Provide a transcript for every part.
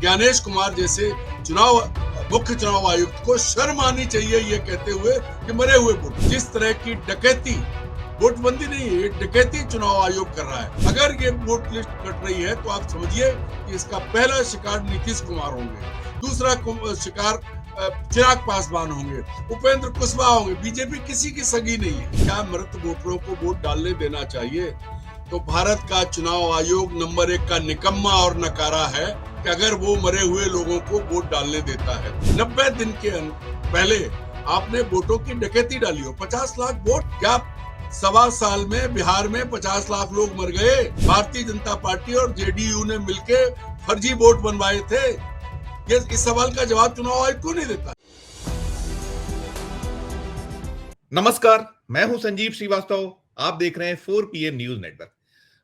ज्ञानेश कुमार जैसे मुख्य चुनाव आयुक्त को शर्म आनी चाहिए ये कहते हुए कि मरे हुए वोट। जिस तरह की डकैती, वोटबंदी नहीं है, डकैती चुनाव आयोग कर रहा है। अगर ये वोट लिस्ट कट रही है तो आप समझिए कि इसका पहला शिकार नीतीश कुमार होंगे, दूसरा शिकार चिराग पासवान होंगे, उपेंद्र कुशवाहा होंगे। बीजेपी किसी की सगी नहीं है। क्या मृत वोटरों को वोट डालने देना चाहिए? तो भारत का चुनाव आयोग नंबर 1 का निकम्मा और नकारा है कि अगर वो मरे हुए लोगों को वोट डालने देता है। 90 दिन के पहले आपने वोटों की डकैती डाली हो, 50 लाख वोट। क्या 1.25 साल में बिहार में 50 लाख लोग मर गए? भारतीय जनता पार्टी और जेडीयू ने मिलकर फर्जी वोट बनवाए थे। इस सवाल का जवाब चुनाव आयोग क्यों नहीं देता? नमस्कार, मैं हूं संजीव श्रीवास्तव। आप देख रहे हैं 4 PM न्यूज नेटवर्क।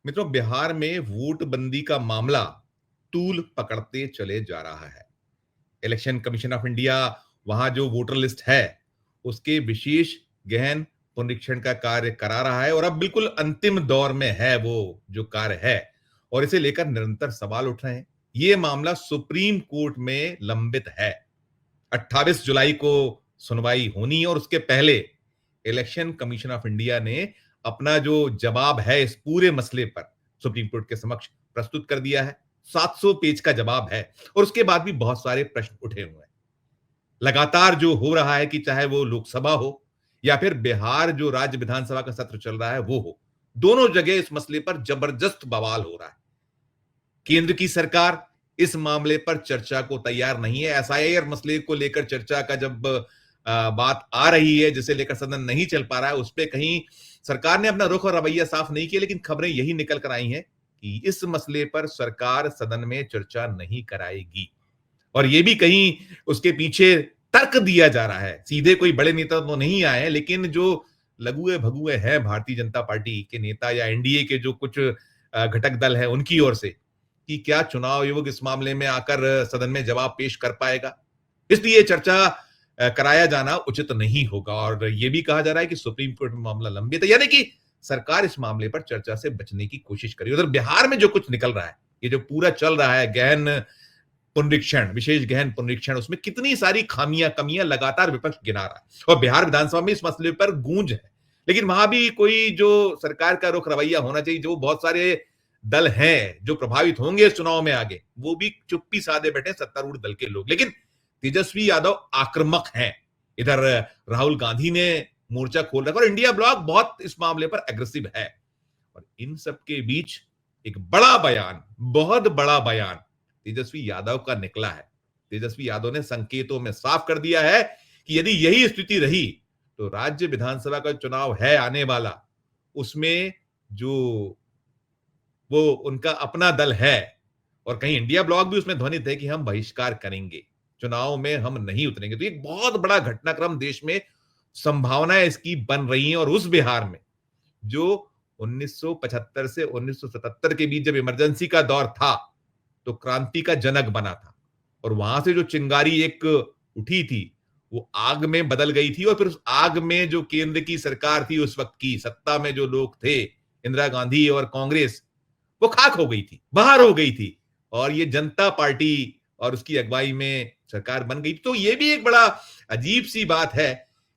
मित्रों, बिहार में वोट बंदी का मामला तूल पकड़ते चले जा रहा है। इलेक्शन कमीशन ऑफ इंडिया वहां जो वोटर लिस्ट है उसके विशेष गहन पुनरीक्षण का कार्य करा रहा है और अब बिल्कुल अंतिम दौर में है वो जो कार्य है, और इसे लेकर निरंतर सवाल उठ रहे हैं। ये मामला सुप्रीम कोर्ट में लंबित है। 28 जुलाई को सुनवाई होनी और उसके पहले इलेक्शन कमीशन ऑफ इंडिया ने अपना जो जवाब है इस पूरे मसले पर सुप्रीम कोर्ट के समक्ष प्रस्तुत कर दिया है। 700 पेज का जवाब है और उसके बाद भी बहुत सारे प्रश्न उठे हुए हैं। लगातार जो हो रहा है कि चाहे वो लोकसभा हो या फिर बिहार जो राज्य विधानसभा का सत्र चल रहा है वो हो, दोनों जगह इस मसले पर जबरदस्त बवाल हो रहा है। केंद्र की सरकार इस मामले पर चर्चा को तैयार नहीं है। एसआईआर मसले को लेकर चर्चा का जब बात आ रही है, जिसे लेकर सदन नहीं चल पा रहा है, उस पर कहीं सरकार ने अपना रुख और रवैया साफ नहीं किया, लेकिन खबरें यही निकल कर आई हैं कि इस मसले पर सरकार सदन में चर्चा नहीं कराएगी। और यह भी कहीं उसके पीछे तर्क दिया जा रहा है। सीधे कोई बड़े नेता तो नहीं आए हैं, लेकिन जो लघुए भगुए हैं भारतीय जनता पार्टी के नेता या एनडीए के जो कुछ घटक दल है उनकी ओर से, कि क्या चुनाव आयोग इस मामले में आकर सदन में जवाब पेश कर पाएगा, इसलिए चर्चा कराया जाना उचित नहीं होगा। और यह भी कहा जा रहा है कि सुप्रीम कोर्ट में मामला लंबित है, यानी कि सरकार इस मामले पर चर्चा से बचने की कोशिश करी। उधर बिहार में जो कुछ निकल रहा है, ये जो पूरा चल रहा है गहन पुनरीक्षण, विशेष गहन पुनरीक्षण, उसमें कितनी सारी खामियां कमियां लगातार विपक्ष गिना रहा है। और बिहार विधानसभा में इस मसले पर गूंज है, लेकिन वहां भी कोई जो सरकार का रुख रवैया होना चाहिए, जो बहुत सारे दल हैं जो प्रभावित होंगे इस चुनाव में आगे, वो भी चुप्पी साधे बैठे सत्तारूढ़ दल के लोग। लेकिन तेजस्वी यादव आक्रामक हैं। इधर राहुल गांधी ने मोर्चा खोल रखा और इंडिया ब्लॉक बहुत इस मामले पर एग्रेसिव है। और इन सब के बीच एक बड़ा बयान, बहुत बड़ा बयान तेजस्वी यादव का निकला है। तेजस्वी यादव ने संकेतों में साफ कर दिया है कि यदि यही स्थिति रही तो राज्य विधानसभा का चुनाव है आने वाला, उसमें जो वो उनका अपना दल है और कहीं इंडिया ब्लॉक भी उसमें ध्वनित है कि हम बहिष्कार करेंगे, चुनाव में हम नहीं उतरेंगे। तो एक बहुत बड़ा घटनाक्रम देश में संभावनाएं इसकी बन रही हैं। और उस बिहार में जो 1975 से 1977 के बीच जब इमरजेंसी का दौर था तो क्रांति का जनक बना था, और वहां से जो चिंगारी एक उठी थी वो आग में बदल गई थी। और फिर उस आग में जो केंद्र की सरकार थी, उस वक्त की सत्ता में जो लोग थे, इंदिरा गांधी और कांग्रेस, वो खाक हो गई थी, बाहर हो गई थी, और ये जनता पार्टी और उसकी अगुवाई में सरकार बन गई। तो ये भी एक बड़ा अजीब सी बात है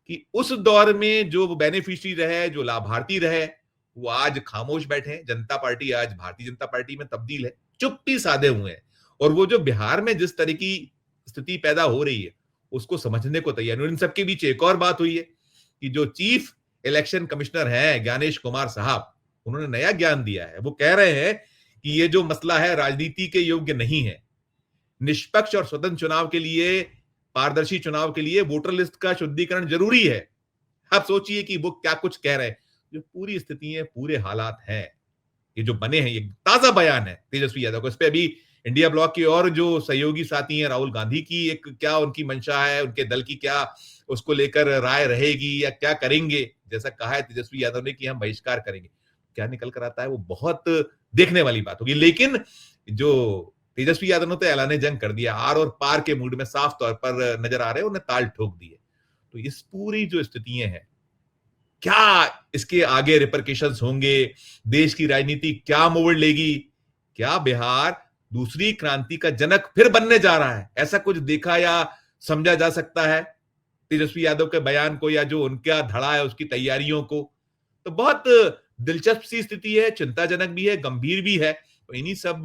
कि उस दौर में जो बेनिफिशियरी रहे, जो लाभार्थी रहे, वो आज खामोश बैठे हैं। जनता पार्टी आज भारतीय जनता पार्टी में तब्दील है, चुप्पी साधे हुए हैं। और वो जो बिहार में जिस तरह की स्थिति पैदा हो रही है उसको समझने को तैयार नहीं। इन सबके बीच एक और बात हुई है कि जो चीफ इलेक्शन कमिश्नर हैं ज्ञानेश कुमार साहब, उन्होंने नया ज्ञान दिया है। वो कह रहे हैं कि ये जो मसला है राजनीति के योग्य नहीं है। निष्पक्ष और स्वतंत्र चुनाव के लिए, पारदर्शी चुनाव के लिए वोटर लिस्ट का शुद्धिकरण जरूरी है। आप सोचिए कि वो क्या कुछ कह रहे हैं। जो पूरी स्थिति है, पूरे हालात हैं, ये जो बने हैं, ये ताजा बयान है तेजस्वी यादव को। इस पे अभी इंडिया ब्लॉक की और जो सहयोगी साथी हैं, राहुल गांधी की एक क्या उनकी मंशा है, उनके दल की क्या उसको लेकर राय रहेगी या क्या करेंगे। जैसा कहा है तेजस्वी यादव ने कि हम बहिष्कार करेंगे, क्या निकल कर आता है वो बहुत देखने वाली बात होगी। लेकिन जो तेजस्वी यादव ने तो ऐलान जंग कर दिया, आर और पार के मूड में साफ तौर पर नजर आ रहे हैं, उन्हें ताल ठोक दी है। तो इस पूरी जो स्थितियां हैं, क्या इसके आगे रिपरकेशंस होंगे, देश की राजनीति क्या मोड़ लेगी, क्या बिहार दूसरी क्रांति का जनक फिर बनने जा रहा है, ऐसा कुछ देखा या समझा जा सकता है तेजस्वी यादव के बयान को या जो उनका धड़ा है उसकी तैयारियों को? तो बहुत दिलचस्प सी स्थिति है, चिंताजनक भी है, गंभीर भी है। तो इन्हीं सब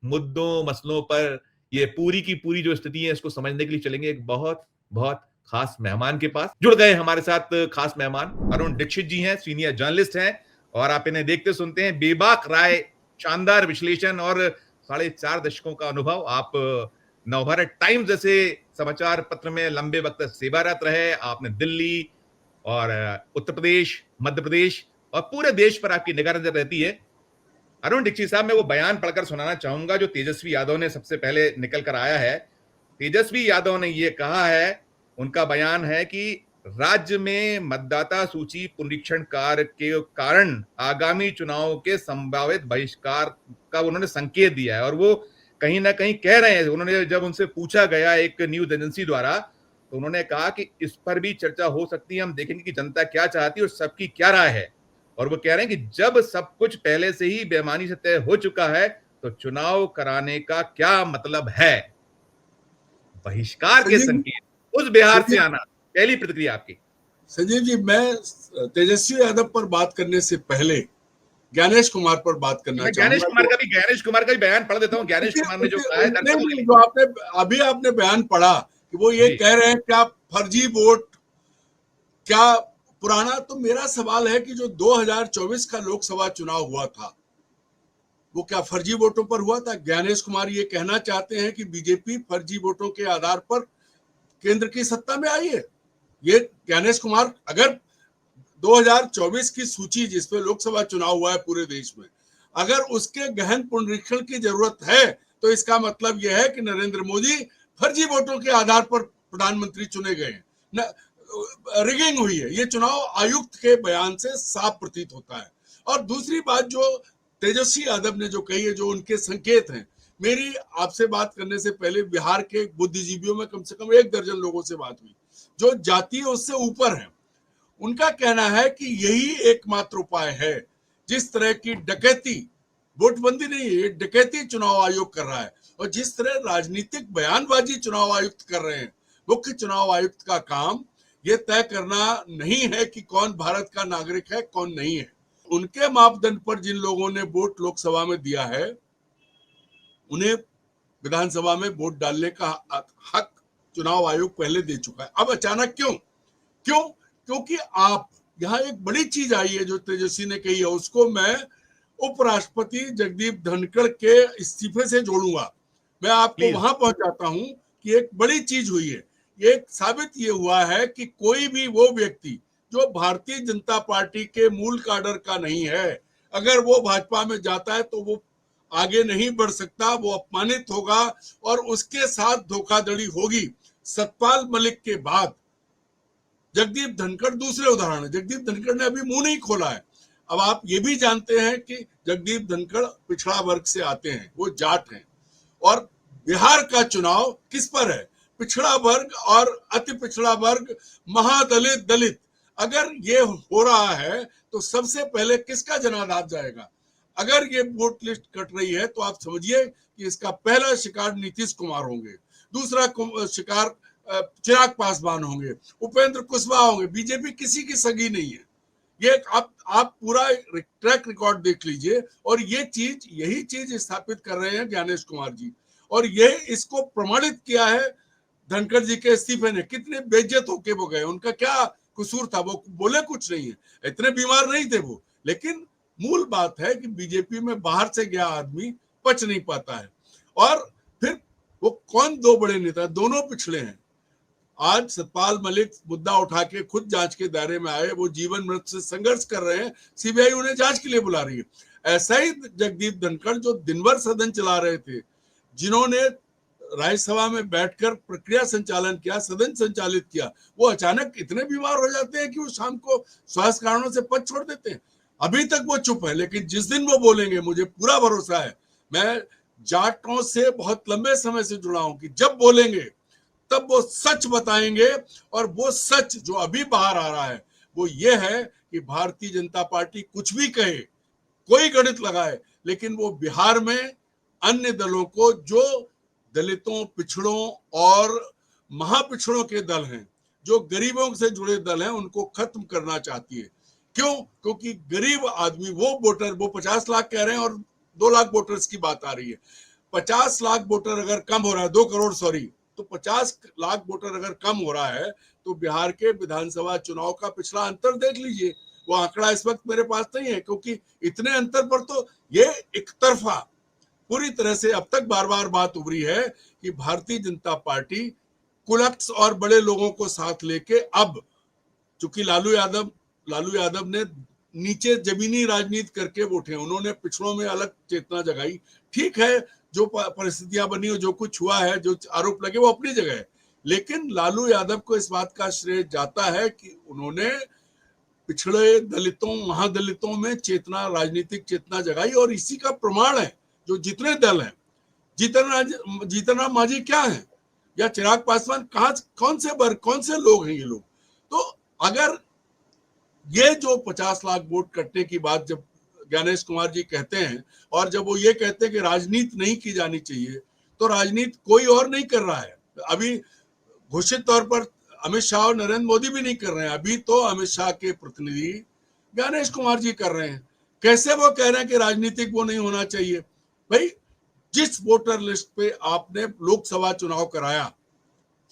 मुद्दों, मसलों पर ये पूरी की पूरी जो स्थिति है इसको समझने के लिए चलेंगे एक बहुत बहुत खास मेहमान के पास। जुड़ गए हमारे साथ खास मेहमान अरुण दीक्षित जी हैं, सीनियर जर्नलिस्ट हैं और आप इन्हें देखते सुनते हैं, बेबाक राय, शानदार विश्लेषण और 4.5 दशकों का अनुभव। आप नवभारत टाइम्स जैसे समाचार पत्र में लंबे वक्त तक सेवारत रहे। आपने दिल्ली और उत्तर प्रदेश, मध्य प्रदेश और पूरे देश पर आपकी निगाह नजर रहती है। अरुण दीक्षित साहब, मैं वो बयान पढ़कर सुनाना चाहूंगा जो तेजस्वी यादव ने सबसे पहले निकल कर आया है। तेजस्वी यादव ने ये कहा है, उनका बयान है कि राज्य में मतदाता सूची पुनरीक्षण कार्य के कारण आगामी चुनाव के संभावित बहिष्कार का उन्होंने संकेत दिया है और वो कहीं ना कहीं कह रहे हैं, उन्होंने जब उनसे पूछा गया एक न्यूज एजेंसी द्वारा तो उन्होंने कहा कि इस पर भी चर्चा हो सकती है, हम देखेंगे कि जनता क्या चाहती है और सबकी क्या राय है। और वो कह रहे हैं कि जब सब कुछ पहले से ही बेईमानी से तय हो चुका है तो चुनाव कराने का क्या मतलब है? बहिष्कार के संजीव संकेत उस बिहार से संजीव आना, पहली प्रतिक्रिया आपकी। संजीव जी, मैं तेजस्वी यादव पर बात करने से पहले ज्ञानेश कुमार पर बात करना मैं चाहूंगा। ज्ञानेश कुमार का भी बयान पढ़ देता हूं। ज्ञानेश कुमार ने जो कहा है नहीं दर्शकों के नहीं, लिए। जो आपने बयान पढ़ा कि वो ये जी। कह रहे हैं क्या फर्जी वोट, क्या पुराना, तो मेरा सवाल है कि जो 2024 का लोकसभा चुनाव हुआ था वो क्या फर्जी वोटों पर हुआ था? ज्ञानेश कुमार ये कहना चाहते हैं कि बीजेपी फर्जी वोटों के आधार पर केंद्र की सत्ता में आई है? ये ज्ञानेश कुमार, अगर 2024 की सूची जिसपे लोकसभा चुनाव हुआ है पूरे देश में, अगर उसके गहन पुनरीक्षण की जरूरत है तो इसका मतलब यह है कि नरेंद्र मोदी फर्जी वोटों के आधार पर प्रधानमंत्री चुने गए हैं, रिगिंग हुई है। ये चुनाव आयुक्त के बयान से साफ प्रतीत होता है। और दूसरी बात जो तेजस्वी यादव ने जो कही है, जो उनके संकेत हैं, मेरी आपसे बात करने से पहले बिहार के बुद्धिजीवियों में कम से कम 1 दर्जन लोगों से बात हुई जो जाति उससे ऊपर है। उनका कहना है कि यही एकमात्र उपाय है। जिस तरह की डकैती, वोटबंदी नहीं है, डकैती चुनाव आयोग कर रहा है और जिस तरह राजनीतिक बयानबाजी चुनाव आयुक्त कर रहे हैं, मुख्य चुनाव आयुक्त का काम ये तय करना नहीं है कि कौन भारत का नागरिक है कौन नहीं है। उनके मापदंड पर जिन लोगों ने वोट लोकसभा में दिया है उन्हें विधानसभा में वोट डालने का हक चुनाव आयोग पहले दे चुका है। अब अचानक क्योंकि आप, यहाँ एक बड़ी चीज आई है जो तेजस्वी ने कही है, उसको मैं उपराष्ट्रपति जगदीप धनखड़ के इस्तीफे से जोड़ूंगा। मैं आपको वहां पहुंचाता हूं कि एक बड़ी चीज हुई है। एक साबित ये हुआ है कि कोई भी वो व्यक्ति जो भारतीय जनता पार्टी के मूल काडर का नहीं है, अगर वो भाजपा में जाता है तो वो आगे नहीं बढ़ सकता, वो अपमानित होगा और उसके साथ धोखाधड़ी होगी। सतपाल मलिक के बाद जगदीप धनखड़ दूसरे उदाहरण है। जगदीप धनखड़ ने अभी मुंह नहीं खोला है। अब आप ये भी जानते हैं कि जगदीप धनखड़ पिछड़ा वर्ग से आते हैं, वो जाट हैं और बिहार का चुनाव किस पर है? पिछड़ा वर्ग और अति पिछड़ा वर्ग, महादलित, दलित। अगर ये हो रहा है तो सबसे पहले किसका जनाधार जाएगा? अगर ये वोट लिस्ट कट रही है तो आप समझिए कि इसका पहला शिकार नीतीश कुमार होंगे, दूसरा शिकार चिराग पासवान होंगे, उपेंद्र कुशवाहा होंगे। बीजेपी किसी की सगी नहीं है। ये आप पूरा ट्रैक रिकॉर्ड देख लीजिए और यही चीज स्थापित कर रहे हैं ज्ञानेश कुमार जी। और ये इसको प्रमाणित किया है धनखड़ जी के इस्तीफे ने। कितने बेइज्जत होके वो गए, उनका क्या कसूर था? वो बोले कुछ नहीं है, इतने बीमार नहीं थे वो। लेकिन मूल बात है कि बीजेपी में बाहर से गया आदमी पच नहीं पाता है। और फिर वो कौन दो बड़े नेता, दोनों पिछड़े हैं। आज सतपाल मलिक मुद्दा उठा के खुद जांच के दायरे में आए, वो जीवन मृत्यु से संघर्ष कर रहे हैं, सीबीआई उन्हें जांच के लिए बुला रही है। ऐसा ही जगदीप धनखड़ जो दिन भर सदन चला रहे थे, जिन्होंने राज्यसभा में बैठकर प्रक्रिया संचालन किया, सदन संचालित किया, वो अचानक इतने बीमार हो जाते हैं कि वो शाम को स्वास्थ्य कारणों से पद छोड़ देते हैं। अभी तक वो चुप है, लेकिन जिस दिन वो बोलेंगे, मुझे पूरा भरोसा है, मैं जाटों से बहुत लंबे समय से जुड़ा हूं, कि जब बोलेंगे तब वो सच बताएंगे। और वो सच जो अभी बाहर आ रहा है वो ये है कि भारतीय जनता पार्टी कुछ भी कहे, कोई गणित लगाए, लेकिन वो बिहार में अन्य दलों को, जो दलितों, पिछड़ों और महापिछड़ों के दल हैं, जो गरीबों से जुड़े दल हैं, उनको खत्म करना चाहती है। क्यों? क्योंकि गरीब आदमी, वो वोटर, वो 50 लाख कह रहे हैं और 2 लाख वोटर्स की बात आ रही है। 50 लाख वोटर अगर कम हो रहा है, 2 करोड़ सॉरी, तो 50 लाख वोटर अगर कम हो रहा है, तो बिहार के विधानसभा चुनाव का पिछला अंतर देख लीजिए। वो आंकड़ा इस वक्त मेरे पास नहीं है, क्योंकि इतने अंतर पर तो ये एक तरफा पूरी तरह से अब तक बार बार बात उभरी है कि भारतीय जनता पार्टी कुलक्स और बड़े लोगों को साथ लेके, अब चूंकि लालू यादव ने नीचे जमीनी राजनीति करके वोटे, उन्होंने पिछड़ों में अलग चेतना जगाई। ठीक है, जो परिस्थितियां बनी हो, जो कुछ हुआ है, जो आरोप लगे, वो अपनी जगह है, लेकिन लालू यादव को इस बात का श्रेय जाता है कि उन्होंने पिछड़े दलितों, महादलितों में चेतना, राजनीतिक चेतना जगाई। और इसी का प्रमाण है जो जितने दल हैं, जीतन राम मांझी क्या है या चिराग पासवान, कौन से लोग हैं ये लोग। तो अगर ये जो 50 लाख वोट कटने की बात जब ज्ञानेश कुमार जी कहते हैं, और जब वो ये कहते हैं कि राजनीति नहीं की जानी चाहिए, तो राजनीति कोई और नहीं कर रहा है। अभी घोषित तौर पर अमित शाह और नरेंद्र मोदी भी नहीं कर रहे हैं, अभी तो अमित शाह के प्रतिनिधि ज्ञानेश कुमार जी कर रहे हैं। कैसे वो कह रहे हैं कि राजनीतिक वो नहीं होना चाहिए? भाई, जिस वोटर लिस्ट पे आपने लोकसभा चुनाव कराया,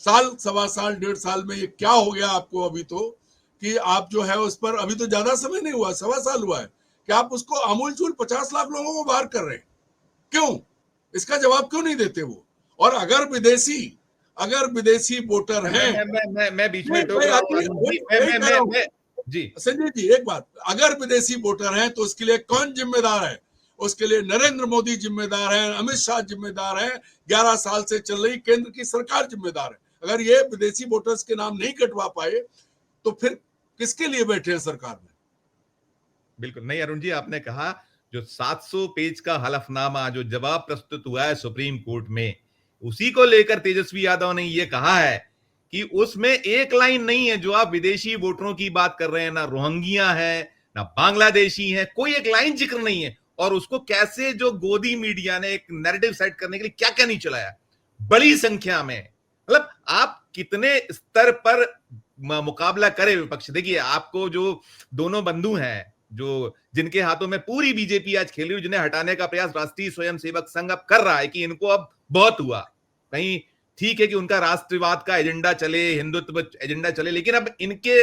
साल, सवा साल, 1.5 साल में ये क्या हो गया आपको अभी तो, कि आप जो है उस पर, अभी तो ज्यादा समय नहीं हुआ, सवा साल हुआ है, कि आप उसको अमूलचूल 50 लाख लोगों को बाहर कर रहे हैं। क्यों? इसका जवाब क्यों नहीं देते वो? और अगर विदेशी वोटर हैं, मैं बीच में टोक रहा हूं जी। संजय जी, एक बात, अगर विदेशी वोटर हैं तो उसके लिए कौन जिम्मेदार है? उसके लिए नरेंद्र मोदी जिम्मेदार है, अमित शाह जिम्मेदार है, 11 साल से चल रही केंद्र की सरकार जिम्मेदार है। अगर ये विदेशी वोटर्स के नाम नहीं कटवा पाए, तो फिर किसके लिए बैठे हैं सरकार में? बिल्कुल नहीं अरुण जी, आपने कहा जो 700 पेज का हलफनामा जो जवाब प्रस्तुत हुआ है सुप्रीम कोर्ट में, उसी को लेकर तेजस्वी यादव ने यह कहा है कि उसमें एक लाइन नहीं है जो आप विदेशी वोटरों की बात कर रहे हैं, ना रोहिंग्या है, ना बांग्लादेशी है, कोई एक लाइन जिक्र नहीं है। और उसको कैसे जो गोदी मीडिया ने एक नैरेटिव सेट करने के लिए क्या क्या नहीं चलाया बड़ी संख्या में। मतलब आप कितने स्तर पर मुकाबला करें विपक्ष। देखिए, आपको जो दोनों बंधु हैं, जो जिनके हाथों में पूरी बीजेपी आज खेली हुई, जिन्हें हटाने का प्रयास राष्ट्रीय स्वयंसेवक संघ अब कर रहा है कि इनको अब बहुत हुआ, कहीं ठीक है कि उनका राष्ट्रवाद का एजेंडा चले, हिंदुत्व एजेंडा चले, लेकिन अब इनके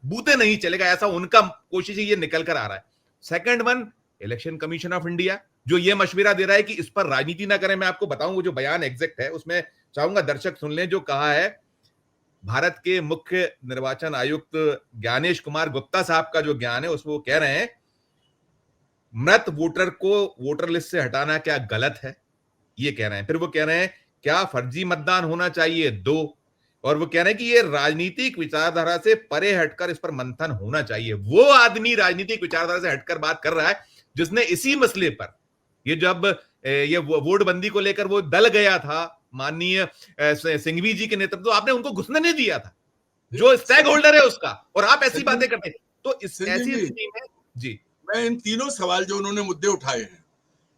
बूते नहीं चलेगा, ऐसा उनका कोशिश ये निकल कर आ रहा है। Second one, election commission of India जो ये मशविरा दे रहा है कि इस पर राजनीति ना करें। मैं आपको बताऊं जो बयान एग्जैक्ट है, उसमें चाहूंगा दर्शक सुन लें। जो कहा है भारत के मुख्य निर्वाचन आयुक्त ज्ञानेश कुमार गुप्ता साहब का जो ज्ञान है, उसमें वो कह रहे हैं मृत वोटर को वोटर लिस्ट से हटाना क्या गलत है, ये कह रहे हैं। फिर वो कह रहे हैं क्या फर्जी मतदान होना चाहिए, 2। और वो कह रहे हैं कि ये राजनीतिक विचारधारा से परे हटकर इस पर मंथन होना चाहिए। वो आदमी राजनीतिक विचारधारा से हटकर बात कर रहा है जिसने इसी मसले पर, ये जब ये वोट बंदी को लेकर वो दल गया था माननीय सिंघवी जी के नेतृत्व, तो आपने उनको घुसने नहीं दिया था, जो स्टेक होल्डर है उसका, और आप ऐसी बातें करते हैं। तो इस ऐसी स्थिति में जी, मैं इन तीनों सवाल जो उन्होंने मुद्दे उठाए हैं,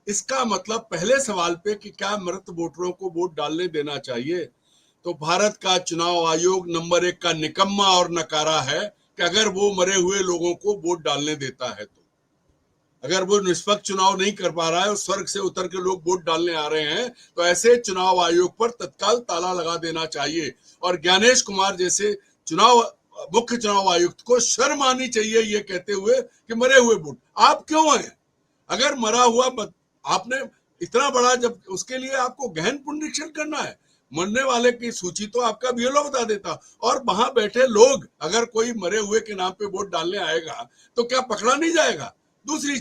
इसका मतलब पहले सवाल पे कि क्या मृत वोटरों को वोट डालने देना चाहिए, तो भारत का चुनाव आयोग नंबर 1 का निकम्मा और नकारा है कि अगर वो मरे हुए लोगों को वोट डालने देता है। तो अगर वो निष्पक्ष चुनाव नहीं कर पा रहा है और स्वर्ग से उतर के लोग वोट डालने आ रहे हैं, तो ऐसे चुनाव आयोग पर तत्काल ताला लगा देना चाहिए। और ज्ञानेश कुमार जैसे मुख्य चुनाव आयुक्त को शर्म आनी चाहिए ये कहते हुए कि मरे हुए वोट आप क्यों हैं? अगर मरा हुआ आपने इतना बड़ा, जब उसके लिए आपको गहन पुनरीक्षण करना है, मरने वाले की सूची तो आपका बीएलओ बता देता। और वहां बैठे लोग, अगर कोई मरे हुए के नाम पे वोट डालने आएगा तो क्या पकड़ा नहीं जाएगा? दूसरी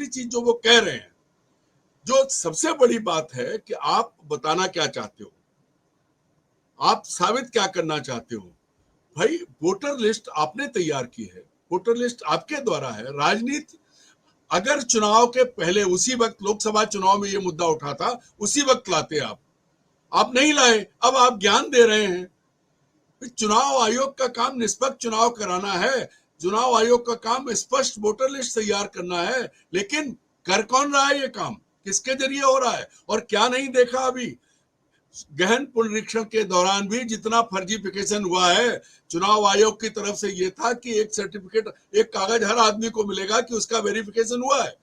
चीज जो वो कह रहे हैं, जो सबसे बड़ी बात है कि आप बताना क्या चाहते हो, आप साबित क्या करना चाहते हो? भाई, वोटर लिस्ट आपने तैयार की है, वोटर लिस्ट आपके द्वारा है। राजनीति अगर चुनाव के पहले, उसी वक्त लोकसभा चुनाव में ये मुद्दा उठा था, उसी वक्त लाते आप नहीं लाए। अब आप ज्ञान दे रहे हैं। चुनाव आयोग का काम निष्पक्ष चुनाव कराना है, चुनाव आयोग का काम स्पष्ट वोटर लिस्ट तैयार करना है, लेकिन कर कौन रहा है ये काम? किसके जरिए हो रहा है और क्या नहीं देखा अभी। गहन पुनरीक्षण के दौरान भी जितना फर्जीफिकेशन हुआ है, चुनाव आयोग की तरफ से ये था कि एक सर्टिफिकेट, एक कागज हर आदमी को मिलेगा कि उसका वेरिफिकेशन हुआ है,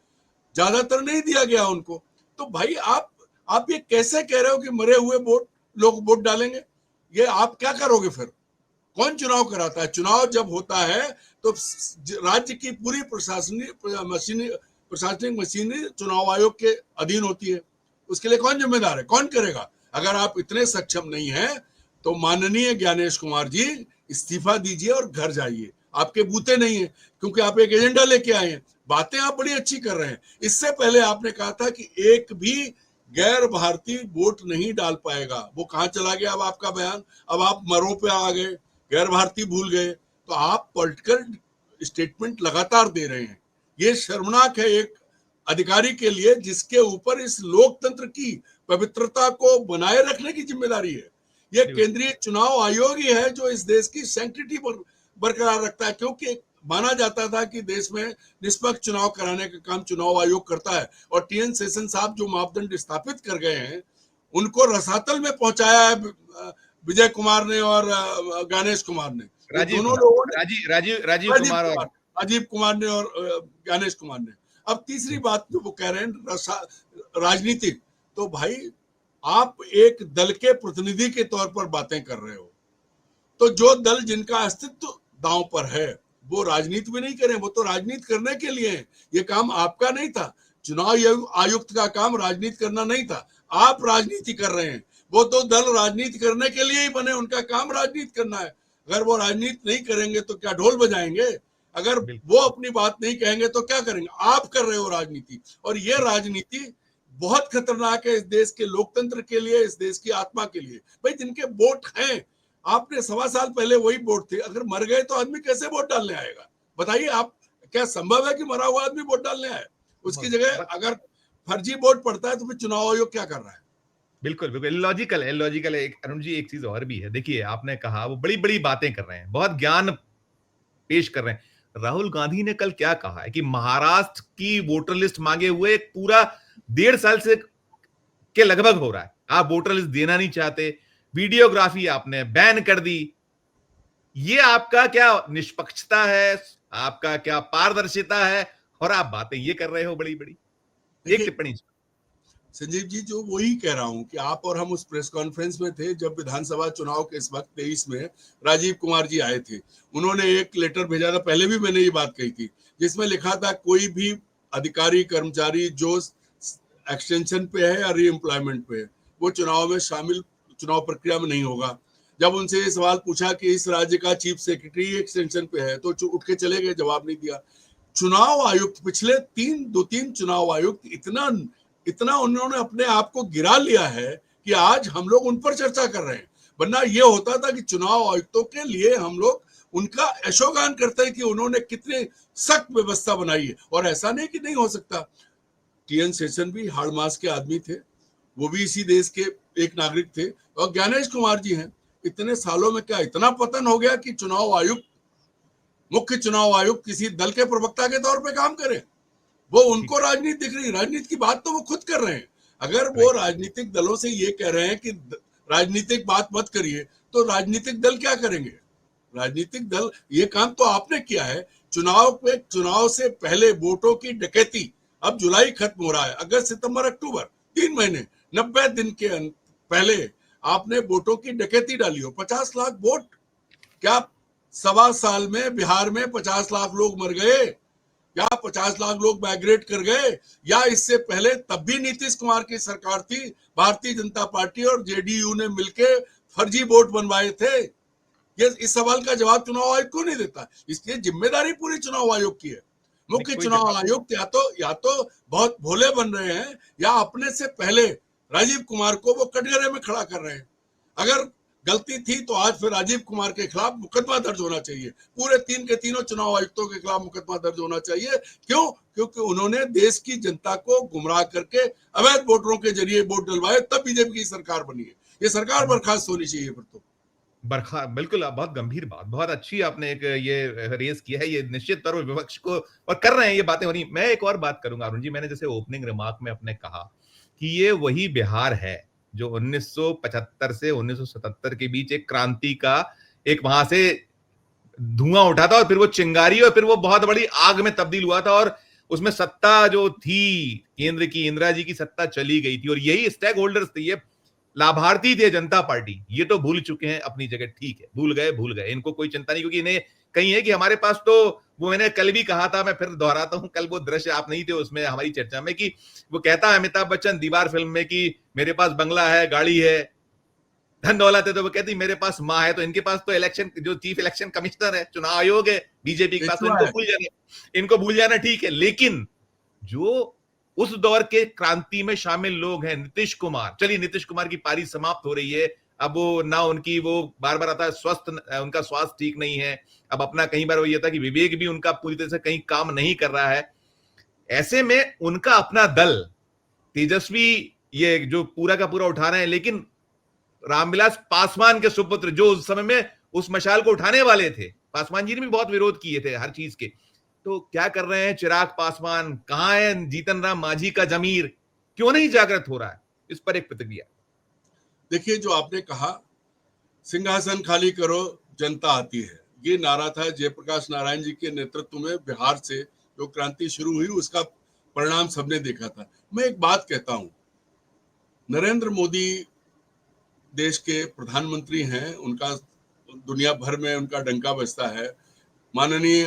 ज्यादातर नहीं दिया गया उनको। तो भाई आप ये कैसे कह रहे हो कि मरे हुए वोट लोग वोट डालेंगे? ये आप क्या करोगे फिर? कौन चुनाव कराता है? चुनाव जब होता है तो राज्य की पूरी प्रशासनिक मशीनरी चुनाव आयोग के अधीन होती है। उसके लिए कौन जिम्मेदार है? कौन करेगा? अगर आप इतने सक्षम नहीं हैं तो माननीय ज्ञानेश कुमार जी इस्तीफा दीजिए और घर जाइए। आपके बूते नहीं है, क्योंकि आप एक एजेंडा लेके आए हैं। बातें आप बड़ी अच्छी कर रहे हैं। इससे पहले आपने कहा था कि एक भी गैर भारतीय वोट नहीं डाल पाएगा। वो कहां चला गया अब आपका बयान? अब आप मरों पे आ गए, गैर भारतीय भूल गए। तो आप पॉलिटिकल स्टेटमेंट लगातार दे रहे हैं। ये शर्मनाक है एक अधिकारी के लिए, जिसके ऊपर इस लोकतंत्र की पवित्रता को बनाए रखने की जिम्मेदारी है। ये केंद्रीय चुनाव आयोग ही है जो इस देश की सैंक्टिटी बरकरार रखता है, क्योंकि माना जाता था कि देश में निष्पक्ष चुनाव कराने का काम चुनाव आयोग करता है। और टीएन शेषन साहब जो मापदंड स्थापित कर गए हैं, उनको रसातल में पहुंचाया है विजय कुमार ने और ज्ञानेश कुमार ने। राजीव कुमार और राजीव कुमार ने और ज्ञानेश कुमार ने। अब तीसरी बात जो वो कह रहे हैं राजनीतिक, तो भाई आप एक दल के प्रतिनिधि के तौर पर बातें कर रहे हो। तो जो दल जिनका अस्तित्व दांव पर है वो राजनीति भी नहीं करें, वो तो राजनीति करने के लिए है। ये काम आपका नहीं था। चुनाव आयुक्त का काम राजनीति करना नहीं था। आप राजनीति कर रहे हैं। वो तो दल राजनीति करने के लिए ही बने, उनका काम राजनीति करना है। अगर वो राजनीति नहीं करेंगे तो क्या ढोल बजाएंगे? अगर वो अपनी बात नहीं कहेंगे तो क्या करेंगे? आप कर रहे हो राजनीति, और ये राजनीति बहुत खतरनाक है इस देश के लोकतंत्र के लिए, इस देश की आत्मा के लिए। भाई जिनके वोट हैं, आपने 1.25 साल पहले वही वोट थे, अगर मर गए तो आदमी कैसे वोट डालने आएगा? बताइए आप, क्या संभव है कि मरा हुआ आदमी वोट डालने आए? उसकी जगह अगर फर्जी वोट पड़ता है तो फिर चुनाव आयोग क्या कर रहा है? बिल्कुल बिल्कुल इलॉजिकल है, इलॉजिकल है। अरुण जी, एक चीज और भी है। देखिए, आपने कहा वो बड़ी बड़ी बातें कर रहे हैं, बहुत ज्ञान पेश कर रहे हैं। राहुल गांधी ने कल क्या कहा है कि महाराष्ट्र की वोटर लिस्ट मांगे हुए पूरा 1.5 साल से के लगभग हो रहा है, आप वोटर लिस्ट देना नहीं चाहते, वीडियोग्राफी आपने बैन कर दी। ये आपका क्या निष्पक्षता है? आपका क्या पारदर्शिता है? और आप बातें ये कर रहे हो बड़ी बड़ी। एक टिप्पणी संजीव जी, जो वही कह रहा हूं कि आप और हम उस प्रेस कॉन्फ्रेंस में थे जब विधानसभा चुनाव के इस वक्त 23 में राजीव कुमार जी आए थे। उन्होंने एक लेटर भेजा था, पहले भी मैंने ये बात कही थी, जिसमें लिखा था कोई भी अधिकारी कर्मचारी जो एक्सटेंशन पे है या रीएम्प्लॉयमेंट पे है, वो चुनाव में शामिल, चुनाव प्रक्रिया में नहीं होगा। जब उनसे ये सवाल पूछा कि इस राज्य का चीफ सेक्रेटरी एक्सटेंशन पे है, तो उठ के चले गए, जवाब नहीं दिया। चुनाव आयुक्त, पिछले 3 चुनाव आयुक्त इतना उन्होंने अपने आप को गिरा लिया है कि आज हम लोग उन पर चर्चा कर रहे हैं। वरना ये होता था कि चुनाव आयुक्तों के लिए हम लोग उनका यशोगान करते हैं कि उन्होंने कितनी सख्त व्यवस्था बनाई है, और ऐसा नहीं कि नहीं हो सकता। टीएन शेषन भी हाड़ मास के आदमी थे, वो भी इसी देश के एक नागरिक थे, और ज्ञानेश कुमार जी हैं। इतने सालों में क्या इतना पतन हो गया कि चुनाव आयुक्त, मुख्य चुनाव आयुक्त किसी दल के प्रवक्ता के तौर पे काम करें? वो उनको राजनीति दिख रही, राजनीति की बात तो वो खुद कर रहे हैं। अगर वो राजनीतिक दलों से ये कह रहे हैं कि राजनीतिक बात मत करिए, तो राजनीतिक दल क्या करेंगे? राजनीतिक दल, ये काम तो आपने किया है। चुनाव से पहले वोटों की डकैती, अब जुलाई खत्म हो रहा है, अगस्त सितंबर अक्टूबर 3 महीने, 90 दिन के पहले आपने वोटों की डकैती डाली हो। 50 लाख वोट, क्या 1.25 साल में बिहार में 50 लाख लोग मर गए, या 50 लाख लोग माइग्रेट कर गए, या इससे पहले तब भी नीतीश कुमार की सरकार थी, भारतीय जनता पार्टी और जेडीयू ने मिलकर फर्जी वोट बनवाए थे? ये इस सवाल का जवाब चुनाव आयोग क्यों नहीं देता? इसलिए जिम्मेदारी पूरी चुनाव आयोग की है। मुख्य चुनाव आयुक्त या तो बहुत भोले बन रहे हैं, या अपने से पहले राजीव कुमार को वो कटघरे में खड़ा कर रहे हैं। अगर गलती थी तो आज फिर राजीव कुमार के खिलाफ मुकदमा दर्ज होना चाहिए, पूरे 3 के तीनों चुनाव आयुक्तों के खिलाफ मुकदमा दर्ज होना चाहिए। क्यों? क्योंकि उन्होंने देश की जनता को गुमराह करके अवैध वोटरों के जरिए वोट डलवाए, तब बीजेपी की सरकार बनी है। ये सरकार बर्खास्त होनी चाहिए फिर तो। बिल्कुल, बहुत गंभीर बात, बहुत अच्छी आपने एक ये रेस किया है। ये निश्चित तौर पर विपक्ष को और कर रहे हैं, ये बातें हो रही। मैं एक और बात करूंगा अरुण जी, मैंने जैसे ओपनिंग रिमार्क में अपने कहा कि ये वही बिहार है जो 1975 से 1977 के बीच एक क्रांति का एक वहां से धुआं उठा था और फिर वो चिंगारी और फिर वो बहुत बड़ी आग में तब्दील हुआ था और उसमें सत्ता जो थी केंद्र की, इंदिरा जी की सत्ता चली गई थी और यही स्टेक होल्डर्स थे, ये लाभार्थी थे जनता पार्टी। ये तो भूल चुके हैं अपनी जगह, ठीक है, भूल गए, इनको कोई चिंता नहीं, क्योंकि इन्हें कहीं है कि हमारे पास तो वो मैंने कल भी कहा था, मैं फिर दोहराता हूं, कल वो दृश्य आप नहीं थे उसमें हमारी चर्चा में, कि वो कहता है अमिताभ बच्चन दीवार फिल्म में कि मेरे पास बंगला है, गाड़ी है, धन दौलत है, तो वो कहती मेरे पास माँ है। तो इनके पास तो इलेक्शन जो चीफ इलेक्शन कमिश्नर है, चुनाव आयोग है बीजेपी के पास, तो इनको भूल जाना ठीक है। लेकिन जो उस दौर के क्रांति में शामिल लोग हैं, नीतीश कुमार, चलिए नीतीश कुमार की पारी समाप्त हो रही है, अब वो ना उनकी वो बार बार आता है उनका स्वास्थ्य ठीक नहीं है, अब अपना कई बार वो ये था कि विवेक भी उनका पूरी तरह से कहीं काम नहीं कर रहा है। ऐसे में उनका अपना दल तेजस्वी ये जो पूरा का पूरा उठा रहे हैं, लेकिन रामविलास पासवान के सुपुत्र जो उस समय में उस मशाल को उठाने वाले थे, पासवान जी ने भी बहुत विरोध किए थे हर चीज के, तो क्या कर रहे हैं चिराग पासवान, कहां है जीतन राम मांझी का जमीर, क्यों नहीं जागृत हो रहा है? इस पर एक प्रतिक्रिया। देखिए, जो आपने कहा सिंहासन खाली करो जनता आती है, ये नारा था जयप्रकाश नारायण जी के नेतृत्व में बिहार से जो क्रांति शुरू हुई, उसका परिणाम सबने देखा था। मैं एक बात कहता हूं, नरेंद्र मोदी देश के प्रधानमंत्री हैं, उनका दुनिया भर में उनका डंका बजता है, माननीय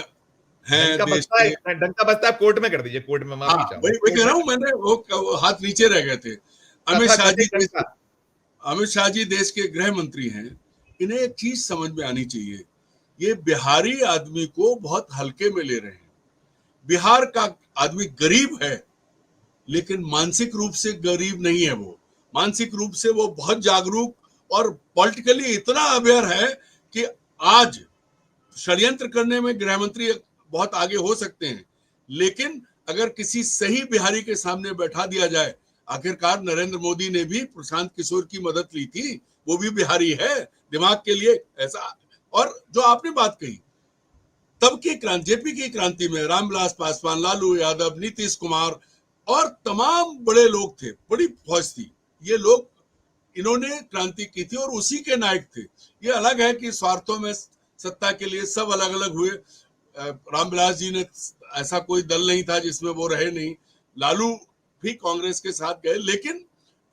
हैं देश के। डंका बजता है, कोर्ट में कर दीजिए, कोर्ट में माफी चाहूंगा। वही कह रहा हूं मैंने, वो हाथ नीचे रह गए थे। अमित शाह जी देश के गृह मंत्री हैं। इन्हें एक चीज समझ में आनी चाहिए, ये बिहारी आदमी को बहुत हल्के में ले रहे हैं। बिहार का आदमी गरीब है, लेकिन मानसिक रूप से गरीब नहीं है। वो मानसिक रूप से वो बहुत जागरूक और पॉलिटिकली इतना अवेयर है कि आज षड्यंत्र करने में गृह मंत्री बहुत आगे हो सकते हैं, लेकिन अगर किसी सही बिहारी के सामने बैठा दिया जाए, आखिरकार नरेंद्र मोदी ने भी प्रशांत किशोर की मदद ली थी, वो भी बिहारी है दिमाग के लिए ऐसा। और जो आपने बात कही, तब की क्रांति, जेपी की क्रांति में रामविलास पासवान, लालू यादव, नीतीश कुमार और तमाम बड़े लोग थे, बड़ी फौज थी। ये लोग, इन्होंने क्रांति की थी और उसी के नायक थे। ये अलग है कि स्वार्थों में सत्ता के लिए सब अलग अलग हुए। रामविलास जी ने ऐसा कोई दल नहीं था जिसमें वो रहे नहीं, लालू भी कांग्रेस के साथ गए, लेकिन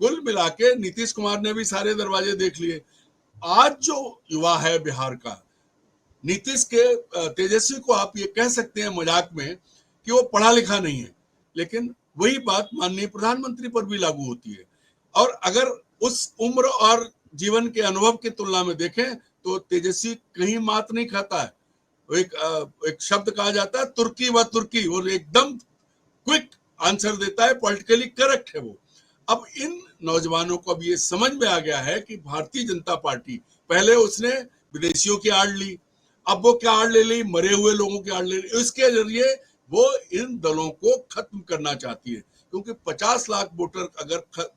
कुल मिला के नीतीश कुमार ने भी सारे दरवाजे देख लिए। आज जो युवा है बिहार का, नीतीश के तेजस्वी को आप ये कह सकते हैं मजाक में कि वो पढ़ा लिखा नहीं है, लेकिन वही बात माननीय प्रधानमंत्री पर भी लागू होती है। और अगर उस उम्र और जीवन के अनुभव की तुलना में देखें तो तेजस्वी कहीं मात नहीं खाता है। एक शब्द कहा जाता है तुर्की व तुर्की, वो एकदम क्विक आंसर देता है, पॉलिटिकली करेक्ट है वो। अब इन नौजवानों को अब ये समझ में आ गया है कि भारतीय जनता पार्टी, पहले उसने विदेशियों की आड़ ली, अब वो क्या आड़ ले ली, मरे हुए लोगों की आड़ ले ली। इसके जरिए वो इन दलों को खत्म करना चाहती है, क्योंकि 50 लाख वोटर अगर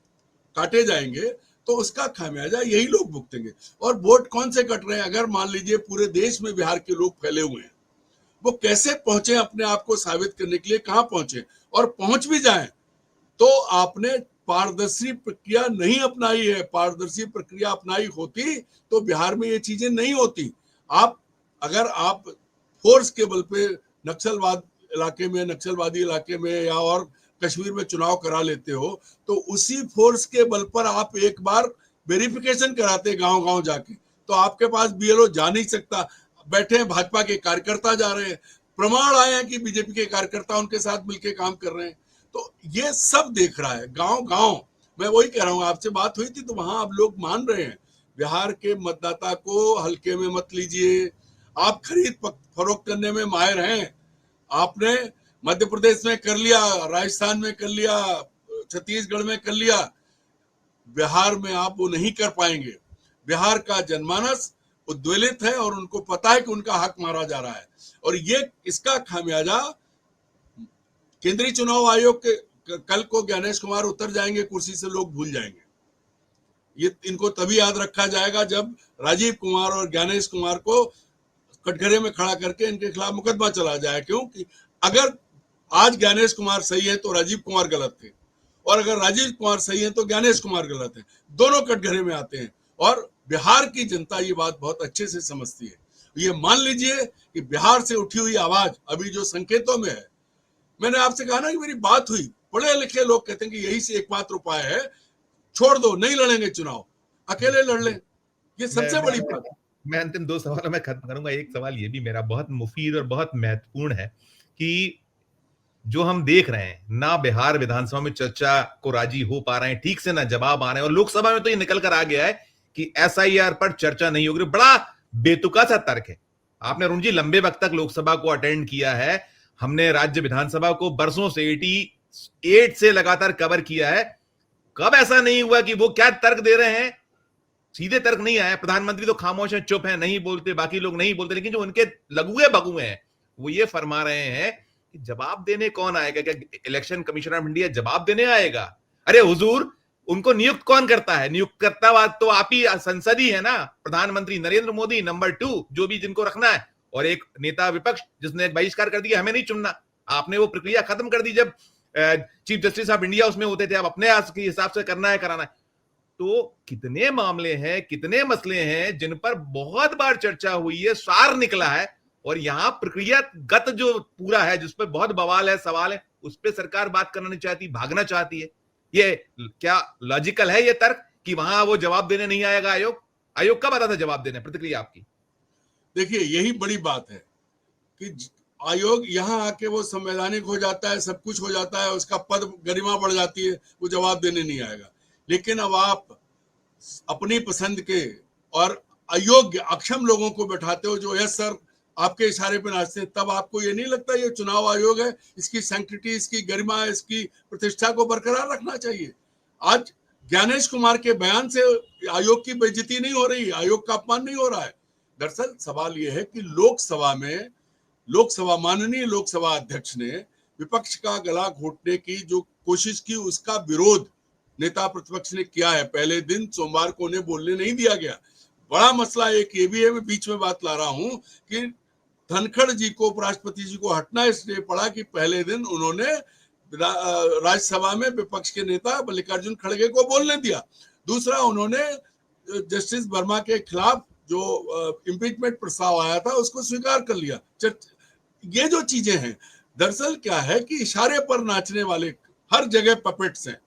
काटे जाएंगे तो उसका खामियाजा यही लोग भुगतेंगे। और वोट कौन से कट रहे हैं? अगर मान लीजिए पूरे देश में बिहार के लोग फैले हुए हैं, वो कैसे पहुंचे अपने आप को साबित करने के लिए, कहां पहुंचे, और पहुंच भी जाएं तो आपने पारदर्शी प्रक्रिया नहीं अपनाई है। पारदर्शी प्रक्रिया अपनाई होती तो बिहार में ये चीजें नहीं होती। अगर आप फोर्स के बल पे नक्सलवादी इलाके में या और कश्मीर में चुनाव करा लेते हो, तो उसी फोर्स के बल पर आप एक बार वेरिफिकेशन कराते गांव गांव जाके, तो आपके पास बीएलओ जा नहीं सकता। बैठे हैं भाजपा के कार्यकर्ता जा रहे हैं, प्रमाण आए हैं कि बीजेपी के कार्यकर्ता उनके साथ मिलकर काम कर रहे हैं। तो ये सब देख रहा है गांव गांव। मैं वही कह रहा हूँ, आपसे बात हुई थी तो वहां अब लोग मान रहे हैं, बिहार के मतदाता को हल्के में मत लीजिए। आप खरीद फरोख्त करने में माहिर हैं, आपने मध्य प्रदेश में कर लिया, राजस्थान में कर लिया, छत्तीसगढ़ में कर लिया, बिहार में आप वो नहीं कर पाएंगे। बिहार का जनमानस उद्वेलित है और उनको पता है कि उनका हक मारा जा रहा है, और ये इसका खामियाजा केंद्रीय चुनाव आयोग के कल को ज्ञानेश कुमार उतर जाएंगे कुर्सी से, लोग भूल जाएंगे। ये इनको तभी याद रखा जाएगा जब राजीव कुमार और ज्ञानेश कुमार को कटघरे में खड़ा करके इनके खिलाफ मुकदमा चला जाए। क्योंकि अगर आज ज्ञानेश कुमार सही है तो राजीव कुमार गलत थे, और अगर राजीव कुमार सही है तो ज्ञानेश कुमार गलत है। दोनों कटघरे में आते हैं और बिहार की जनता ये बात बहुत अच्छे से समझती है। ये मान लीजिए कि बिहार से उठी हुई आवाज अभी जो संकेतों में है, मैंने आपसे कहा ना कि मेरी बात हुई, पढ़े लिखे लोग कहते हैं कि यही से एकमात्र उपाय है, छोड़ दो, नहीं लड़ेंगे चुनाव, अकेले लड़ लें। ये सबसे बड़ी बात है। मैं अंतिम 2 सवालों में खत्म करूंगा। एक सवाल ये भी मेरा बहुत मुफीद और बहुत महत्वपूर्ण है कि जो हम देख रहे हैं, ना बिहार विधानसभा में चर्चा को राजी हो पा रहे हैं ठीक से, ना जवाब आ रहे हैं, और लोकसभा में तो ये निकल कर आ गया है कि एसआईआर पर चर्चा नहीं होगी। बड़ा बेतुका सा तर्क है। आपने अरुण जी लंबे वक्त तक लोकसभा को अटेंड किया है, हमने राज्य विधानसभा को बरसों से 88 से लगातार कवर किया है। कब ऐसा नहीं हुआ कि वो क्या तर्क दे रहे हैं, सीधे तर्क नहीं आया। प्रधानमंत्री तो खामोश है, चुप है, नहीं बोलते, बाकी लोग नहीं बोलते, लेकिन जो उनके लगुए बगुए हैं वो ये फरमा रहे हैं कि जवाब देने कौन आएगा? क्या इलेक्शन कमिश्नर ऑफ इंडिया जवाब देने आएगा? अरे हुजूर, उनको नियुक्त कौन करता है? नियुक्तकर्ता तो आप ही, संसद ही है ना। प्रधानमंत्री नरेंद्र मोदी, नंबर 2 जो भी जिनको रखना है, और एक नेता विपक्ष जिसने बहिष्कार कर दिया, हमें नहीं चुनना। आपने वो प्रक्रिया खत्म कर दी जब चीफ जस्टिस ऑफ इंडिया उसमें होते थे। अब अपने हिसाब से करना है, कराना है। तो कितने मामले हैं, कितने मसले हैं जिन पर बहुत बार चर्चा हुई है, सार निकला है, और यहां प्रक्रियागत जो पूरा है, जिस पर बहुत बवाल है, सवाल है, उस पर सरकार बात करना नहीं चाहती, भागना चाहती है। ये क्या लॉजिकल है ये तर्क कि वहां वो जवाब देने नहीं आएगा आयोग? आयोग कब आता था जवाब देने? प्रतिक्रिया आपकी। देखिए, यही बड़ी बात है कि आयोग यहां आके वो संवैधानिक हो जाता है, सब कुछ हो जाता है, उसका पद गरिमा बढ़ जाती है, वो जवाब देने नहीं आएगा। लेकिन अब आप अपनी पसंद के और अयोग्य अक्षम लोगों को बैठाते हो जो यस सर आपके इशारे पे नाचते हैं, तब आपको ये नहीं लगता ये चुनाव आयोग है, इसकी सैंक्टिटी, इसकी गरिमा, इसकी प्रतिष्ठा को बरकरार रखना चाहिए। आज ज्ञानेश कुमार के बयान से आयोग की बेइज्जती नहीं हो रही, आयोग का अपमान नहीं हो रहा है। दरअसल सवाल यह है कि माननीय लोकसभा अध्यक्ष ने विपक्ष का गला घोटने की जो कोशिश की, उसका विरोध नेता प्रतिपक्ष ने किया है। पहले दिन सोमवार को उन्हें बोलने नहीं दिया गया। बड़ा मसला एक ये भी है, मैं बीच में बात ला रहा हूं कि धनखड़ जी को, उपराष्ट्रपति जी को हटना इसलिए पड़ा कि पहले दिन उन्होंने राज्यसभा में विपक्ष के नेता मल्लिकार्जुन खड़गे को बोलने दिया। दूसरा, उन्होंने जस्टिस वर्मा के खिलाफ जो इम्पीचमेंट प्रस्ताव आया था उसको स्वीकार कर लिया। ये जो चीजें हैं, दरअसल क्या है कि इशारे पर नाचने वाले हर जगह पपेट्स हैं।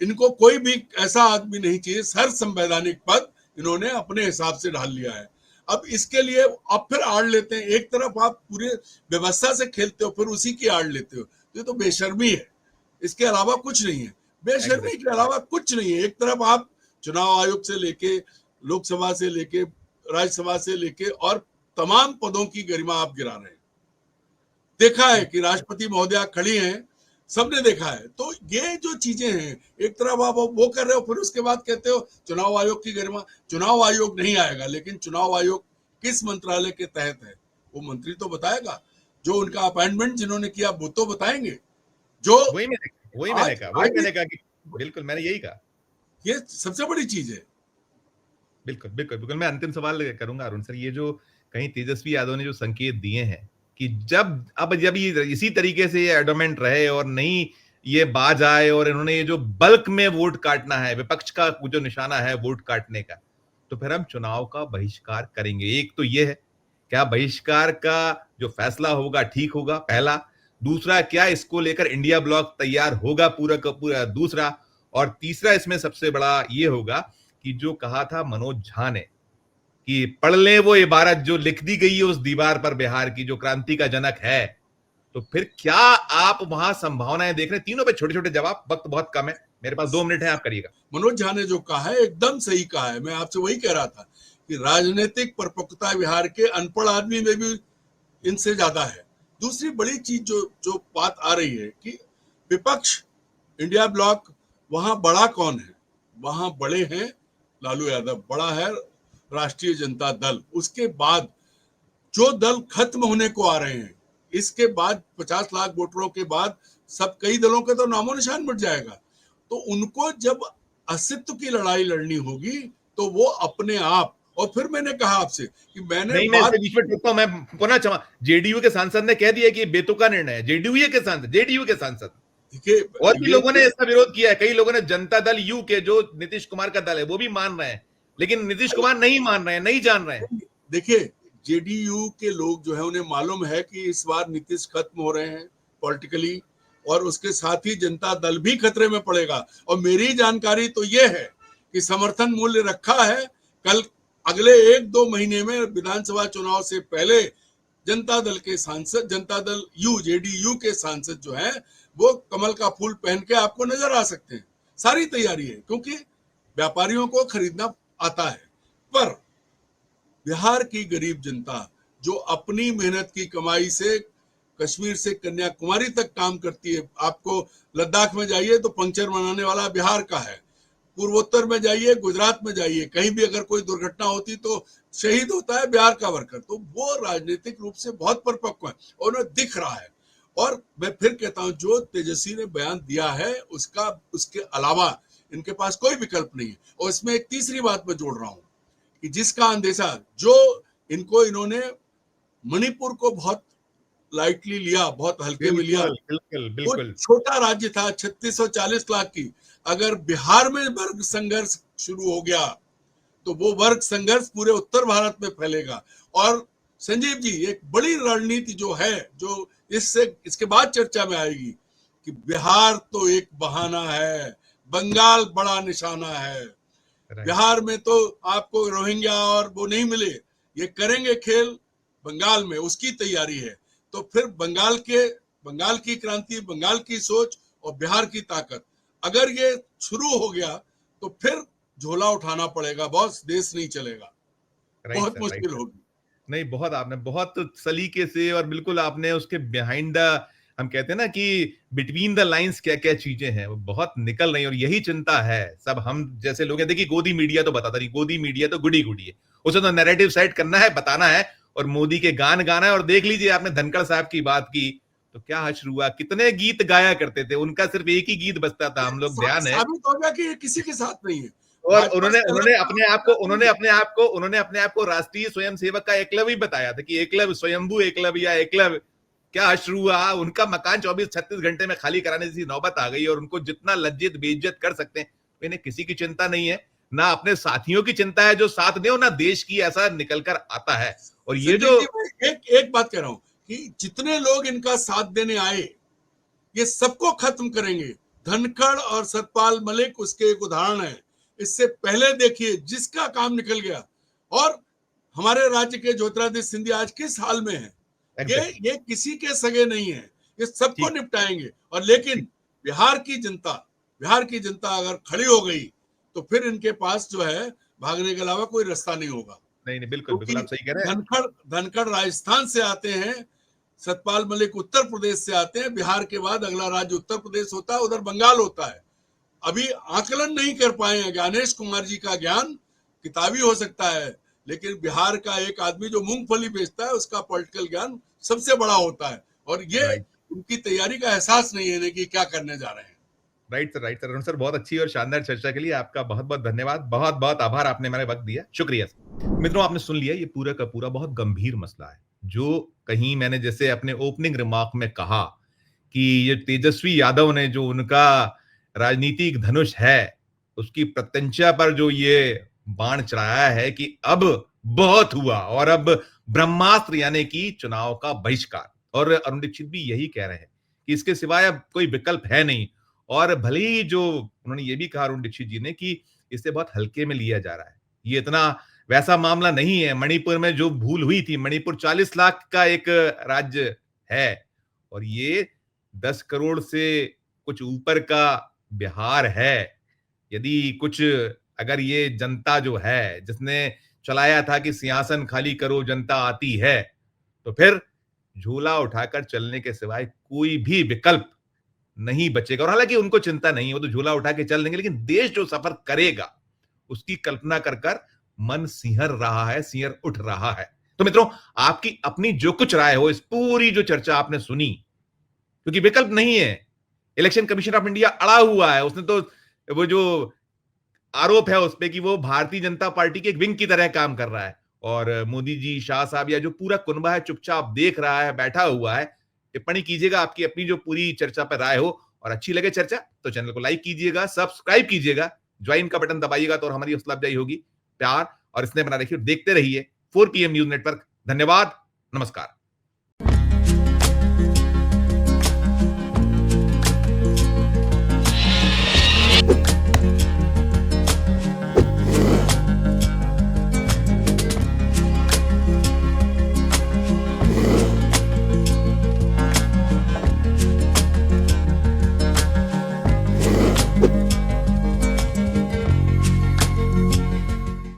इनको कोई भी ऐसा आदमी नहीं चाहिए। हर संवैधानिक पद इन्होंने अपने हिसाब से ढाल लिया है। अब इसके लिए आप फिर आड़ लेते हैं, एक तरफ आप पूरे व्यवस्था से खेलते हो, फिर उसी की आड़ लेते हो। ये तो बेशर्मी है, इसके अलावा कुछ नहीं है। बेशर्मी के अलावा कुछ नहीं है। एक तरफ आप चुनाव आयोग से लेके, लोकसभा से लेके, राज्यसभा से लेके और तमाम पदों की गरिमा आप गिरा रहे हैं। देखा है कि राष्ट्रपति महोदया खड़ी हैं, सबने देखा है। तो ये जो चीजें हैं, एक तरफ आप वो कर रहे हो, फिर उसके बाद कहते हो चुनाव आयोग की गरिमा। चुनाव आयोग नहीं आएगा, लेकिन चुनाव आयोग किस मंत्रालय के तहत है वो मंत्री तो बताएगा। जो उनका अपॉइंटमेंट जिन्होंने किया वो तो बताएंगे। जो वही मैंने कहा कि बिल्कुल मैंने यही कहा, ये सबसे बड़ी चीज है। बिल्कुल मैं अंतिम सवाल करूंगा अरुण सर। ये जो कहीं तेजस्वी यादव ने जो संकेत दिए हैं कि जब ये इसी तरीके से ये एडोमेंट रहे और नहीं ये बाज आए, और इन्होंने ये जो बल्क में वोट काटना है, विपक्ष का जो निशाना है वोट काटने का, तो फिर हम चुनाव का बहिष्कार करेंगे। एक तो ये है, क्या बहिष्कार का जो फैसला होगा ठीक होगा, पहला। दूसरा, क्या इसको लेकर इंडिया ब्लॉक तैयार होगा पूरा का पूरा, दूसरा। और तीसरा इसमें सबसे बड़ा ये होगा कि जो कहा था मनोज झा ने कि पढ़ ले वो इबारत जो लिख दी गई है उस दीवार पर बिहार की, जो क्रांति का जनक है, तो फिर क्या आप वहां संभावनाएं देख रहे हैं? तीनों पे छोटे छोटे जवाब, वक्त बहुत कम है, मेरे पास 2 मिनट है, आप करिएगा। मनोज झा ने जो कहा है एकदम सही कहा है। मैं आपसे वही कह रहा था कि राजनीतिक परिपक्वता बिहार के अनपढ़ आदमी में भी इनसे ज्यादा है। दूसरी बड़ी चीज जो बात आ रही है कि विपक्ष, इंडिया ब्लॉक, वहां बड़ा कौन है? वहां बड़े हैं लालू यादव, बड़ा है राष्ट्रीय जनता दल। उसके बाद जो दल खत्म होने को आ रहे हैं, इसके बाद 50 लाख वोटरों के बाद सब कई दलों का तो नामो निशान मिट जाएगा। तो उनको जब अस्तित्व की लड़ाई लड़नी होगी तो वो अपने आप, और फिर मैंने कहा आपसे कि मैं बीच में टूटता हूं, मैं पुनः क्षमा। जेडीयू के सांसद ने कह दिया कि बेतुका निर्णय है। जेडीयू के सांसद देखिए और भी ये लोगों ने इसका विरोध किया है, कई लोगों ने जनता दल यू के जो नीतीश कुमार का दल है वो भी मान रहे हैं, लेकिन नीतीश कुमार नहीं मान रहे हैं, नहीं जान रहे हैं। देखिए जेडीयू के लोग जो है उन्हें मालूम है कि इस बार नीतीश खत्म हो रहे हैं पॉलिटिकली, और उसके साथ ही जनता दल भी खतरे में पड़ेगा। और मेरी जानकारी तो ये है कि समर्थन मूल्य रखा है। कल अगले 1-2 महीने में विधानसभा चुनाव से पहले जनता दल के सांसद, जनता दल यू जेडीयू के सांसद जो है वो कमल का फूल पहन के आपको नजर आ सकते हैं। सारी तैयारी है, क्योंकि व्यापारियों को खरीदना आता है। पर बिहार की गरीब जनता जो अपनी मेहनत की कमाई से कश्मीर से कन्याकुमारी तक काम करती है, आपको लद्दाख में जाइए तो पंक्चर बनाने वाला बिहार का है, पूर्वोत्तर में जाइए, गुजरात में जाइए, कहीं भी अगर कोई दुर्घटना होती तो शहीद होता है बिहार का वर्कर। तो वो राजनीतिक रूप से बहुत परिपक्व है और उन्हें दिख रहा है। और मैं फिर कहता हूं, जो तेजस्वी ने बयान दिया है उसके अलावा इनके पास कोई विकल्प नहीं है। और इसमें एक तीसरी बात मैं जोड़ रहा हूं कि जिसका अंदेशा जो इन्होंने मणिपुर को बहुत लाइटली लिया, बहुत हल्के में लिया। बिल्कुल वो बिल्कुल। छोटा राज्य था, 3640 लाख की। अगर बिहार में वर्ग संघर्ष शुरू हो गया तो वो वर्ग संघर्ष पूरे उत्तर भारत में फैलेगा। और संजीव जी, एक बड़ी रणनीति जो है, जो इसके बाद चर्चा में आएगी कि बिहार तो एक बहाना है, बंगाल बड़ा निशाना है। बिहार में तो आपको रोहिंग्या और वो नहीं मिले, ये करेंगे खेल बंगाल में, उसकी तैयारी है। तो फिर बंगाल की क्रांति, बंगाल की सोच और बिहार की ताकत, अगर ये शुरू हो गया तो फिर झोला उठाना पड़ेगा बॉस, देश नहीं चलेगा, बहुत मुश्किल होगी। नहीं, बहुत आपने बहुत सलीके से और बिल्कुल आपने उसके बिहाइंड द, हम कहते हैं ना कि बिटवीन द लाइंस क्या क्या चीजें हैं वो बहुत निकल रही है। और यही चिंता है सब हम जैसे लोग हैं। देखिए गोदी मीडिया तो बताता नहीं, गोदी मीडिया तो गुडी गुडी है, उसे तो नैरेटिव सेट करना है, बताना है और मोदी के गान गाना है। और देख लीजिए आपने धनखड़ साहब की बात की तो क्या हश्र हुआ, कितने गीत गाया करते थे, उनका सिर्फ एक ही गीत बजता था, हम लोग ध्यान है। साबित हो गया कि ये किसी के साथ नहीं है। और उन्होंने अपने आप को राष्ट्रीय स्वयंसेवक का एकलव्य बताया था कि एकलव्य, स्वयंभू एकलव्य या एकलव्य। क्या अश्रु हुआ, उनका मकान 24-36 घंटे में खाली कराने जैसी नौबत आ गई। और उनको जितना लज्जित बेइज्जत कर सकते हैं, इन्हें किसी की चिंता नहीं है, ना अपने साथियों की चिंता है जो साथ दे, ना देश की, ऐसा निकलकर आता है। और ये जो एक बात कह रहा हूं कि जितने लोग इनका साथ देने आए, ये सबको खत्म करेंगे। धनखड़ और सतपाल मलिक उसके एक उदाहरण है। इससे पहले देखिए जिसका काम निकल गया, और हमारे राज्य के ज्योतिरादित्य सिंधिया आज किस हाल में है। ये किसी के सगे नहीं है, ये सबको निपटाएंगे। और लेकिन बिहार की जनता अगर खड़ी हो गई तो फिर इनके पास जो है भागने के अलावा कोई रास्ता नहीं होगा। नहीं, बिल्कुल बिल्कुल आप सही कह रहे हैं। धनखड़ राजस्थान से आते हैं, सतपाल मलिक उत्तर प्रदेश से आते हैं। बिहार के बाद अगला राज्य उत्तर प्रदेश होता है, उधर बंगाल होता है। अभी आकलन नहीं कर पाए हैं। ज्ञानेश कुमार जी का ज्ञान किताबी हो सकता है, लेकिन बिहार का एक आदमी जो मूंगफली बेचता है उसका पॉलिटिकल ज्ञान सबसे बड़ा होता है। और ये उनकी तैयारी का एहसास नहीं है कि क्या करने जा रहे हैं। राइट सर, अरुण सर, बहुत अच्छी और शानदार चर्चा के लिए आपका बहुत बहुत धन्यवाद, बहुत बहुत आभार, आपने मेरे वक्त दिया, शुक्रिया। मित्रों, आपने सुन लिया, ये पूरा का पूरा बहुत गंभीर मसला है। जो कहीं मैंने जैसे अपने ओपनिंग रिमार्क में कहा कि ये तेजस्वी यादव ने जो उनका राजनीतिक धनुष है उसकी प्रत्यंचा पर जो ये बाण चढ़ाया है कि अब बहुत हुआ और अब ब्रह्मास्त्र यानी कि चुनाव का बहिष्कार। और अरुण दीक्षित भी यही कह रहे हैं कि इसके सिवाय अब कोई विकल्प है नहीं। और भले ही जो उन्होंने ये भी कहा अरुण दीक्षित जी ने कि इसे बहुत हल्के में लिया जा रहा है, ये इतना वैसा मामला नहीं है। मणिपुर में जो भूल हुई थी, मणिपुर 40 लाख का एक राज्य है और ये 10 करोड़ से कुछ ऊपर का बिहार है। यदि कुछ अगर ये जनता जो है जिसने चलाया था कि सिंहासन खाली करो जनता आती है, तो फिर झूला उठाकर चलने के सिवाय कोई भी विकल्प नहीं बचेगा। और हालांकि उनको चिंता नहीं है, वो तो झूला उठा के चल देंगे, लेकिन देश जो सफर करेगा उसकी कल्पना कर कर मन सिहर रहा है, सिहर उठ रहा है। तो मित्रों, आपकी अपनी जो कुछ राय हो इस पूरी जो चर्चा आपने सुनी, क्योंकि विकल्प नहीं है। इलेक्शन कमीशन ऑफ इंडिया अड़ा हुआ है, उसने तो वो जो आरोप है उस पे कि वो भारतीय जनता पार्टी के एक विंग की तरह काम कर रहा है और मोदी जी, शाह साहब या जो पूरा कुनबा है चुपचाप देख रहा है, बैठा हुआ है। टिप्पणी कीजिएगा, आपकी अपनी जो पूरी चर्चा पर राय हो और अच्छी लगे चर्चा तो चैनल को लाइक कीजिएगा, सब्सक्राइब कीजिएगा, ज्वाइन का बटन दबाइएगा तो और हमारी हौसला अफजाई होगी। प्यार और स्नेह बना रखिए, देखते रहिए 4 PM न्यूज नेटवर्क। धन्यवाद, नमस्कार।